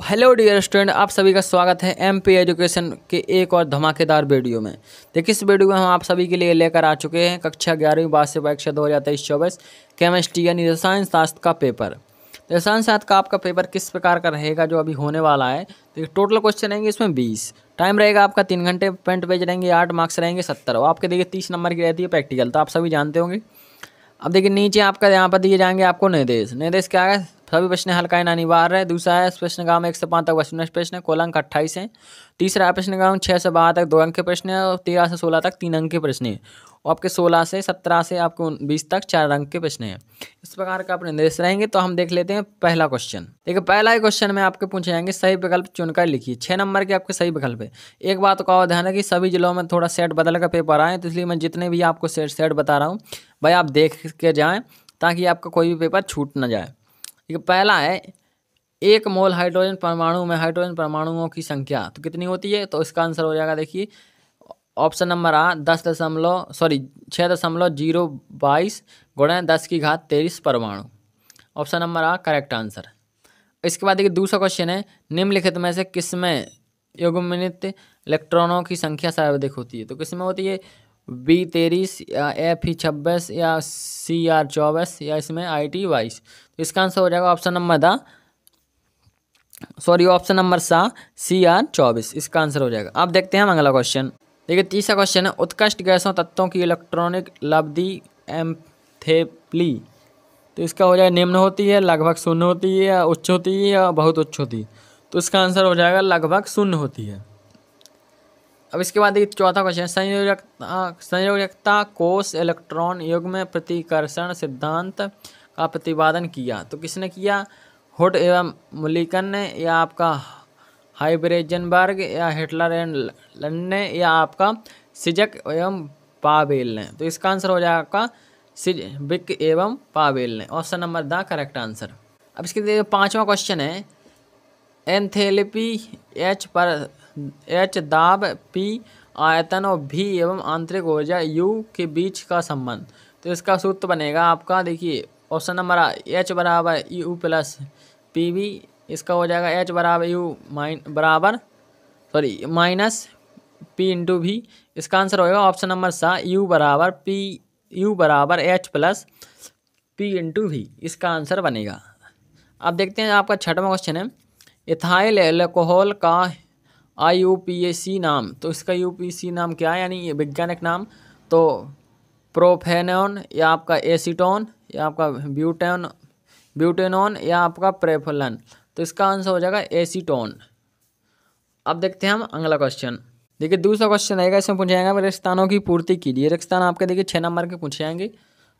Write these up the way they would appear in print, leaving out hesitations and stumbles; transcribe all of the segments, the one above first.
Hello dear student, आप सभी का स्वागत है एमपी एजुकेशन के एक और धमाकेदार वीडियो में। देखिए, इस वीडियो में हम आप सभी के लिए लेकर आ चुके हैं कक्षा 11वीं वार्षिक परीक्षा 2023-24 केमिस्ट्री यानी रसायन शास्त्र का पेपर। रसायन शास्त्र का आपका पेपर किस प्रकार का रहेगा जो अभी होने वाला है। देखिए, टोटल क्वेश्चन रहेंगे इसमें 20। टाइम रहेगा आपका 3 घंटे, फ्रंट पेज रहेंगे 8, मार्क्स रहेंगे 70 और आपके देखिए 30 नंबर की रहती है प्रैक्टिकल, तो आप सभी जानते होंगे। अब देखिए नीचे आपका यहाँ पर दिए जाएंगे आपको निर्देश। निर्देश क्या है? सभी प्रश्न हल करना अनिवार्य है। दूसरा है प्रश्न गांव 1 से 5 तक प्रश्न प्रश्न कोलांक 28 है। तीसरा है प्रश्न गांव 6 से 12 तक 2 अंक के प्रश्न है और 13 से 16 तक 3 अंक के प्रश्न है और आपके 16 से 17 से आपको 20 तक 4 अंक के प्रश्न है। इस प्रकार का अपने निर्देश रहेंगे। तो हम देख लेते हैं पहला क्वेश्चन। देखिए, पहला ही क्वेश्चन में आपके पूछे जाएंगे सही विकल्प चुनकर लिखिए। 6 नंबर के आपके सही विकल्प है। एक बात का ध्यान है कि सभी जिलों में थोड़ा सेट बदल कर पेपर आए, तो इसलिए मैं जितने भी आपको सेट बता रहा हूँ भाई आप देख के जाएँ ताकि आपका कोई भी पेपर छूट ना जाए। ठीक है, पहला है 1 मोल हाइड्रोजन परमाणु में हाइड्रोजन परमाणुओं की संख्या तो कितनी होती है? तो इसका आंसर हो जाएगा, देखिए ऑप्शन नंबर आ 6.022 गुणा 10⁻13 परमाणु। ऑप्शन नंबर आ करेक्ट आंसर। इसके बाद देखिए दूसरा क्वेश्चन है निम्नलिखित में से किसमें युग्मित इलेक्ट्रॉनों की संख्या सर्वाधिक होती है? तो किसमें होती है? B23 या Fe26 या Cr24 या इसमें IT22। तो इसका आंसर हो जाएगा ऑप्शन नंबर Cr24। इसका आंसर हो जाएगा। अब देखते हैं हम अगला क्वेश्चन। देखिए तीसरा क्वेश्चन है उत्कृष्ट गैसों तत्वों की इलेक्ट्रॉनिक लब्धि एम्फेपली। तो इसका हो जाएगा निम्न होती है, लगभग शून्य होती है, या उच्च होती है, या बहुत उच्च होती है। तो इसका आंसर हो जाएगा लगभग शून्य होती है। अब इसके बाद देखिए चौथा क्वेश्चन संयोजकता कोष इलेक्ट्रॉन युग्म प्रतिकर्षण सिद्धांत का प्रतिपादन किया। तो किसने किया? हुड एवं मुलिकन ने, या आपका हाइब्रेजनबर्ग, या हिटलर एंड ने, या आपका सिजक एवं पावेल ने। तो इसका आंसर हो जाएगा आपका सिजविक एवं पावेल ने। Option number the correct answer. अब इसके पांचवा क्वेश्चन है एंथैल्पी H दाब P आयतन और V एवं आंतरिक ऊर्जा U के बीच का संबंध। तो इसका सूत्र बनेगा आपका, देखिए ऑप्शन नंबर H बराबर U प्लस PV। इसका हो जाएगा H बराबर U minus P into V। इसका आंसर होगा ऑप्शन नंबर U बराबर H plus P into V। इसका आंसर बनेगा। अब देखते हैं आपका छठवां क्वेश्चन है इथाइल एल्कोहल का IUPAC नाम। तो इसका UPAC नाम क्या है, यानी वैज्ञानिक नाम? तो प्रोफेनॉन, या आपका एसीटोन, या आपका ब्यूटेनॉन, या आपका प्रेफलन। तो इसका आंसर हो जाएगा एसीटोन। अब देखते हैं हम अगला क्वेश्चन। देखिए दूसरा क्वेश्चन रहेगा, इसमें पूछा जाएगा रेगिस्तानों की पूर्ति कीजिए। रेगिस्तान आपके देखिए 6 नंबर के पूछे जाएंगे।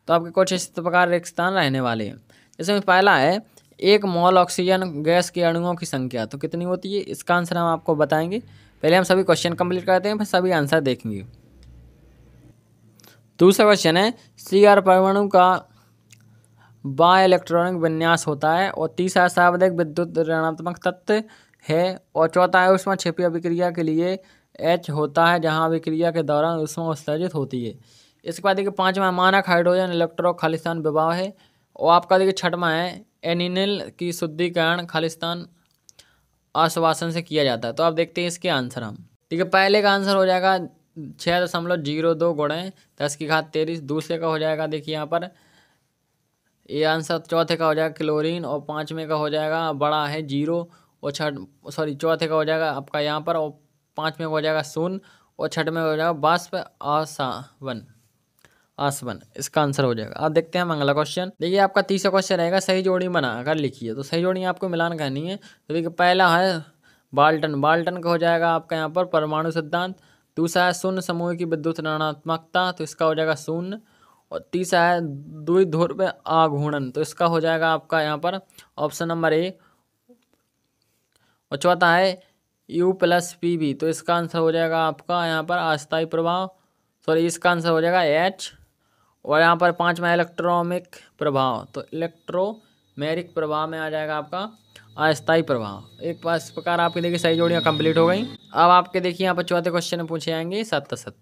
तो आपके कुछ इस प्रकार रेगिस्तान रहने वाले हैं। इसमें पहला है 1 मोल ऑक्सीजन गैस के अणुओं की संख्या तो कितनी होती है? इसका आंसर हम आपको बताएंगे। पहले हम सभी क्वेश्चन कंप्लीट करते हैं, फिर सभी आंसर देखेंगे। दूसरा क्वेश्चन है Cr परमाणु का बाय इलेक्ट्रॉनिक विन्यास होता है और तीसरा सर्वाधिक विद्युत ऋणात्मक तत्व है और चौथा है ऊष्मा क्षेपीय अभिक्रिया के लिए H होता है जहां अभिक्रिया के दौरान ऊष्मा उत्सर्जित होती है। इसके बाद देखिए पांचवा मानक हाइड्रोजन इलेक्ट्रो खालिस्तान विभव है और आपका देखिए छठवां है एनिल की शुद्धिकरण खालिस्तान आश्वासन से किया जाता है। तो आप देखते हैं इसके आंसर हम। ठीक है, पहले का आंसर हो जाएगा 6.02 गुणे 10⁻13। दूसरे का हो जाएगा देखिए यहाँ पर ये आंसर। चौथे का हो जाएगा क्लोरीन और पांचवें का हो जाएगा बड़ा है 0 और चौथे का हो जाएगा आपका यहाँ पर और पांचवें का हो जाएगा शून्य और छठवें में हो जाएगा वाष्प आसवन। इसका आंसर हो जाएगा। अब देखते हैं हम अगला क्वेश्चन। देखिए आपका तीसरा क्वेश्चन रहेगा सही जोड़ी बना कर लिखिए। तो सही जोड़ी आपको मिलान करनी है। तो देखिए पहला है बाल्टन का हो जाएगा आपका यहाँ पर परमाणु सिद्धांत। दूसरा है शून्य समूह की विद्युत ऋणात्मकता। तो इसका हो जाएगा शून्य। और तीसरा है द्विध्रुव आघूर्णन। तो इसका हो जाएगा आपका यहाँ पर ऑप्शन नंबर A। और चौथा है U प्लस PV। तो इसका आंसर हो जाएगा आपका यहाँ पर अस्थायी प्रभाव। इसका आंसर हो जाएगा H। और यहाँ पर पांचवा इलेक्ट्रोमिक प्रभाव। तो इलेक्ट्रोमेरिक प्रभाव में आ जाएगा आपका अस्थायी प्रभाव। एक बार इस प्रकार आपकी देखिए सही जोड़ियाँ कंप्लीट हो गई। अब आपके देखिए यहाँ पर चौथे क्वेश्चन में पूछे जाएंगे सत्य।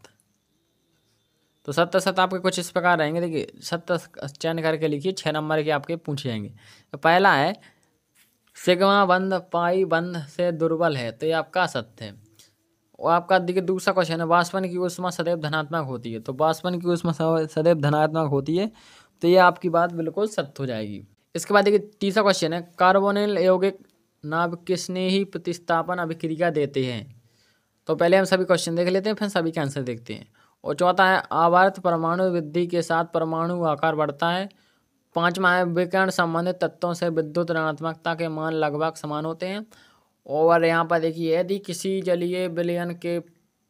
तो सत्य आपके कुछ इस प्रकार रहेंगे। देखिए सत्य चयन करके लिखिए। 6 नंबर के आपके पूछे जाएंगे। तो पहला है सिग्मा बंध पाई बंध से दुर्बल है, तो ये आपका असत्य है। और आपका देखिए दूसरा क्वेश्चन है, वाष्पन की ऊष्मा सदैव धनात्मक होती है, तो वाष्पन की ऊष्मा सदैव धनात्मक होती है, तो ये आपकी बात बिल्कुल सत्य हो जाएगी। इसके बाद देखिए तीसरा क्वेश्चन है, कार्बोनिल यौगिक नाभिक किसने ही प्रतिस्थापन अभिक्रिया देते हैं। तो पहले हम सभी क्वेश्चन देख लेते हैं, फिर सभी के आंसर देखते हैं। और चौथा है, आवर्त परमाणु वृद्धि के साथ परमाणु आकार बढ़ता है। पांचवा है, विकिरण संबंधित तत्वों से विद्युत ऋणात्मकता के मान लगभग समान होते हैं। और यहाँ पर देखिए, यदि किसी जलीय विलयन के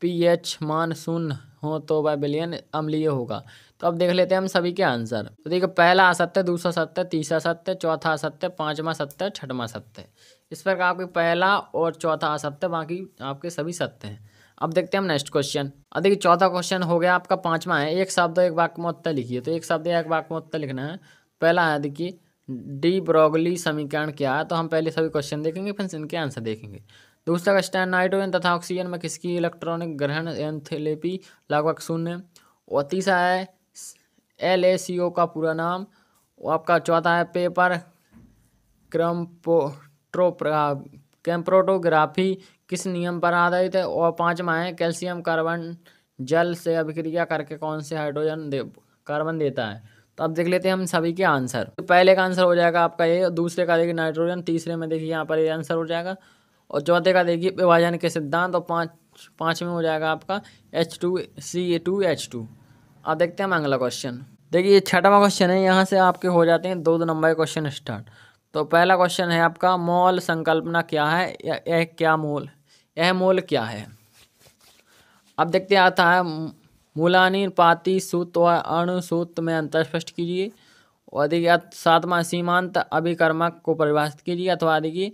pH मान शून्य हो तो वह विलयन अम्लीय होगा। तो अब देख लेते हैं हम सभी के आंसर। तो देखिए पहला असत्य, दूसरा सत्य, तीसरा सत्य, चौथा असत्य, पांचवा सत्य, छठवां सत्य। इस पर आपके पहला और चौथा असत्य, बाकी आपके सभी सत्य हैं। अब देखते हैं हम नेक्स्ट क्वेश्चन। अब देखिए चौथा क्वेश्चन हो गया आपका, पांचवा है, एक शब्द एक वाक्य में उत्तर लिखिए। तो एक शब्द एक वाक्य में उत्तर लिखना है। पहला है देखिए, डी ब्रोगली समीकरण क्या है, तो हम पहले सभी क्वेश्चन देखेंगे फिर इनके आंसर देखेंगे। दूसरा क्वेश्चन है, नाइट्रोजन तथा ऑक्सीजन में किसकी इलेक्ट्रॉनिक ग्रहण एंथैल्पी लगभग शून्य। और तीसरा है, LaCO का पूरा नाम। और आपका चौथा है, पेपर कैम्प्रोटोग्राफी किस नियम पर आधारित है। और पांचवा है, कैल्शियम कार्बन जल से अभिक्रिया करके कौन से हाइड्रोजन कार्बन देता है। तो अब देख लेते हैं हम सभी के आंसर। तो पहले का आंसर हो जाएगा आपका ये, दूसरे का देखिए नाइट्रोजन, तीसरे में देखिए यहाँ पर ये आंसर हो जाएगा। और चौथे का देखिए विभाजन के सिद्धांत। और पाँचवें हो जाएगा आपका H2Ca2H2। अब देखते हैं हम अगला क्वेश्चन। देखिए ये छठवां क्वेश्चन है, यहाँ से आपके हो जाते हैं 2 नंबर के क्वेश्चन स्टार्ट। तो पहला क्वेश्चन है आपका, मोल संकल्पना क्या है, यह क्या मोल, यह मोल क्या है। अब देखते हैं, आता है मूलानुपाती सूत्र व अणु सूत्र में अंतर स्पष्ट कीजिए। और देखिए सातवां, सीमांत अभिकर्मक को परिभाषित कीजिए। अथवा देखिए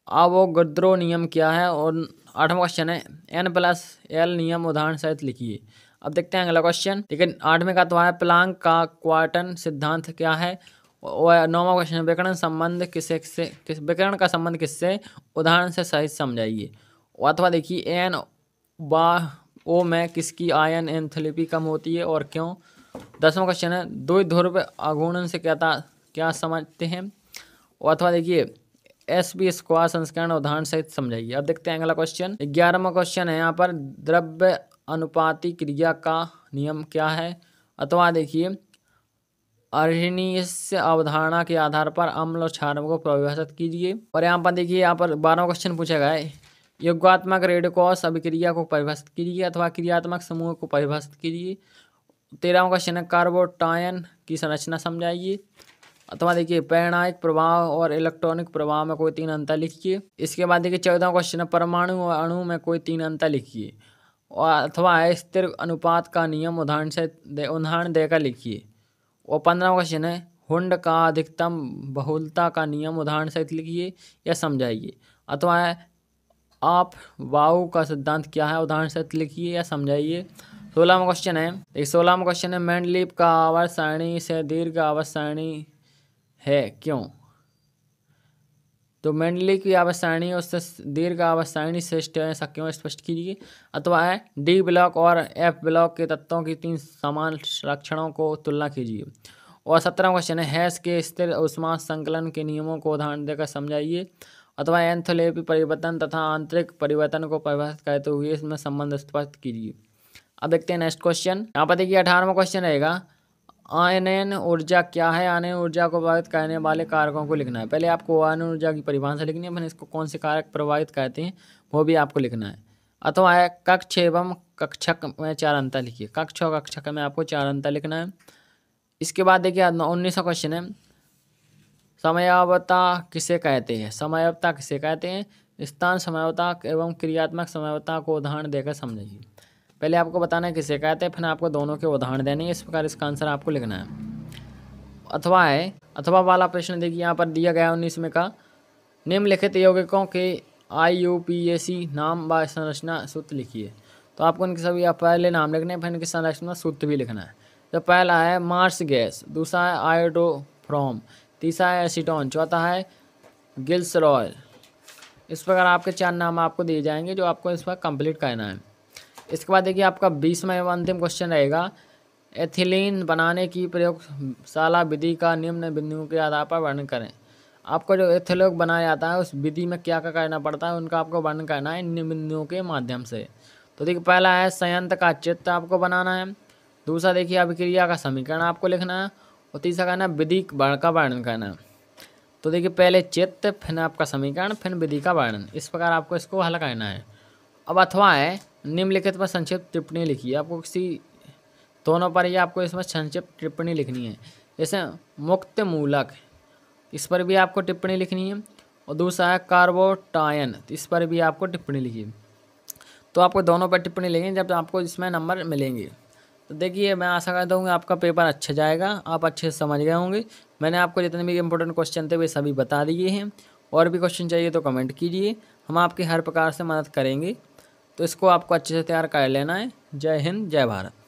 अवोगाद्रो नियम क्या है। और आठवां क्वेश्चन है, N+L नियम उदाहरण सहित लिखिए। अब देखते हैं अगला क्वेश्चन। लेकिन आठवें का तो है, प्लांक का क्वार्टन सिद्धांत क्या है। और नौवां क्वेश्चन है, विकिरण का संबंध किससे, उदाहरण से सहित समझाइए। अथवा देखिए NO में किसकी आयन एंथैल्पी कम होती है और क्यों। 10वां क्वेश्चन है, द्विध्रुव आघूर्ण से क्या समझते हैं। अथवा देखिए SP स्क्वायर संस्करण उदाहरण सहित समझाइए। अब देखते हैं अगला क्वेश्चन। 11वां क्वेश्चन है यहाँ पर, द्रव्य अनुपाती क्रिया का नियम क्या है। अथवा देखिए अर्हेनियस अवधारणा के आधार पर अम्ल और क्षार को परिभाषित कीजिए। और यहाँ पर देखिए, यहाँ पर 12वां क्वेश्चन पूछा गया है, योगात्मक रेडक्रॉस अभिक्रिया को परिभाषित कीजिए अथवा क्रियात्मक समूह को परिभाषित कीजिए। 13वां क्वेश्चन है, कार्बोटायन की संरचना समझाइए। अथवा देखिए पैराणिक प्रभाव और इलेक्ट्रॉनिक प्रभाव में कोई 3 अंतर लिखिए। इसके बाद देखिए 14वां क्वेश्चन है, परमाणु और अणु में कोई 3 अंतर लिखिए। और अथवा स्थिर अनुपात का नियम उदाहरण देकर लिखिए। और 15वां क्वेश्चन है, हुंड का अधिकतम बहुलता का नियम उदाहरण सहित लिखिए या समझाइए। अथवा आप वायु का सिद्धांत क्या है, उदाहरण सहित लिखिए या समझाइए। 16वां क्वेश्चन है, 16वां क्वेश्चन है, मेंडलीव का आवर्त सारणी से दीर्घ आवर्त सारणी है क्यों। तो मेंडलीव की आवर्त सारणी उससे दीर्घ आवर्त सारणी श्रेष्ठ है, ऐसा क्यों, स्पष्ट कीजिए। अथवा है D ब्लॉक और F ब्लॉक के तत्वों की 3 समान लक्षणों को तुलना कीजिए। और 17वां क्वेश्चन है, हैश के स्थिर ऊष्मा संकलन के नियमों को उदाहरण देकर समझाइए। अथवा एंथैल्पी परिवर्तन तथा आंतरिक परिवर्तन को परिभाषित करते हुए इसमें संबंध स्पष्ट कीजिए। अब देखते हैं नेक्स्ट क्वेश्चन। यहाँ पर देखिए 18वां क्वेश्चन रहेगा, आयनन ऊर्जा क्या है। आयनन ऊर्जा को प्रभावित करने वाले कारकों को लिखना है। पहले आपको आयनन ऊर्जा की परिभाषा लिखनी है, फिर इसको कौन से कारक प्रभावित करते हैं वो भी आपको लिखना है। अथवा है कक्ष एवं कक्षक में 4 अंतर लिखिए। कक्ष और कक्षक में आपको 4 अंतर लिखना है। इसके बाद देखिए 19वां क्वेश्चन है, समयावता किसे कहते हैं। समयावता किसे कहते हैं, स्थान समयावता एवं क्रियात्मक समयावता को उदाहरण देकर समझाइए। पहले आपको बताना है किसे कहते हैं, फिर आपको दोनों के उदाहरण देने हैं। इस प्रकार इसका आंसर आपको लिखना है। अथवा वाला प्रश्न देखिए यहाँ पर दिया गया 19वें का, निम्नलिखित यौगिकों के IUPAC नाम व संरचना सूत्र लिखिए। तो आपको इनके सभी पहले नाम लिखने हैं, फिर इनकी संरचना सूत्र भी लिखना है। तो पहला है मार्स गैस, दूसरा है आयोडोफ्रोम, तीसरा है एसीटोन, चौथा है गिल्सरॉयल। इस प्रकार आपके 4 नाम आपको दिए जाएंगे जो आपको इस पर कंप्लीट करना है। इसके बाद देखिए आपका 20वां एवं अंतिम क्वेश्चन रहेगा, एथिलीन बनाने की प्रयोगशाला विधि का निम्न बिंदुओं के आधार पर वर्णन करें। आपको जो एथेलॉग बनाया जाता है उस विधि में क्या क्या करना पड़ता है उनका आपको वर्णन करना है इन बिंदुओं के माध्यम से। तो देखिए पहला है संयंत्र का चित्र आपको बनाना है। दूसरा देखिए अभिक्रिया का समीकरण आपको लिखना है। और तीसरा करना है विधि का वर्णन करना है। तो देखिए पहले चित्र, फिर आपका समीकरण, फिर विधि का वर्णन, इस प्रकार आपको इसको हल करना है। अब अथवा है निम्नलिखित पर संक्षिप्त टिप्पणी लिखिए। आपको किसी दोनों पर ही आपको इसमें संक्षिप्त टिप्पणी लिखनी है। जैसे मुक्त मूलक, इस पर भी आपको टिप्पणी लिखनी है। और दूसरा है कार्बोटायन, इस पर भी आपको टिप्पणी लिखिए। तो आपको दोनों पर टिप्पणी लिखेंगे जब आपको इसमें नंबर मिलेंगे। तो देखिए मैं आशा करता हूँ आपका पेपर अच्छा जाएगा, आप अच्छे से समझ गए होंगे। मैंने आपको जितने भी इंपॉर्टेंट क्वेश्चन थे वे सभी बता दिए हैं। और भी क्वेश्चन चाहिए तो कमेंट कीजिए, हम आपकी हर प्रकार से मदद करेंगे। तो इसको आपको अच्छे से तैयार कर लेना है। जय हिंद, जय भारत।